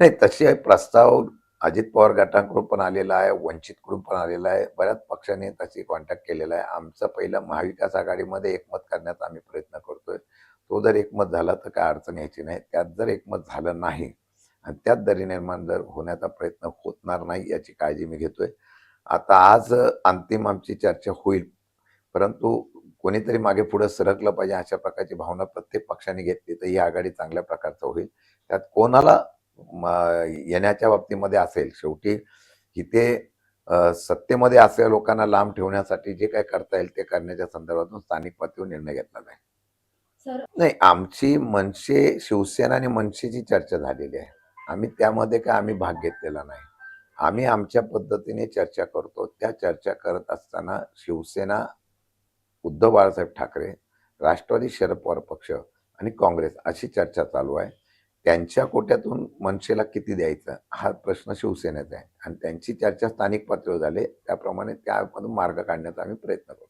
नाही, तसे प्रस्ताव अजित पवार गटाकडून पण आलेला आहे, वंचितकडून पण आलेला आहे. बऱ्याच पक्षांनी तशी कॉन्टॅक्ट केलेला आहे. आमचं पहिलं महाविकास आघाडीमध्ये एकमत करण्याचा आम्ही प्रयत्न करतोय. तो जर एकमत झाला तर काय अडचण यायची नाही. त्यात जर एकमत झालं नाही आणि त्यात दरी निर्माण जर होण्याचा प्रयत्न होणार नाही याची काळजी मी घेतोय. आता आज अंतिम आमची चर्चा होईल, परंतु कोणीतरी मागे पुढे सरकलं पाहिजे अशा प्रकारची भावना प्रत्येक पक्षाने घेतली तर ही आघाडी चांगल्या प्रकारचं होईल. त्यात कोणाला येण्याच्या बाबतीमध्ये असेल, शेवटी इथे सत्तेमध्ये असलेल्या लोकांना लांब ठेवण्यासाठी जे काही करता येईल ते करण्याच्या संदर्भातून स्थानिक पातळीवर निर्णय घेतला जाईल. नाही, आमची मनसे, शिवसेना आणि मनसेची चर्चा झालेली आहे. आम्ही त्यामध्ये काय आम्ही भाग घेतलेला नाही. आम्ही आमच्या पद्धतीने चर्चा करतो. त्या चर्चा करत असताना शिवसेना, उद्धव बाळासाहेब ठाकरे, राष्ट्रवादी शरद पवार पक्ष आणि काँग्रेस अशी चर्चा चालू आहे. त्यांच्या कोट्यातून मनसेला किती द्यायचं हा प्रश्न शिवसेनेचा आहे आणि त्यांची चर्चा स्थानिक पातळीवर झाली. त्याप्रमाणे त्यामधून मार्ग काढण्याचा आम्ही प्रयत्न करतो.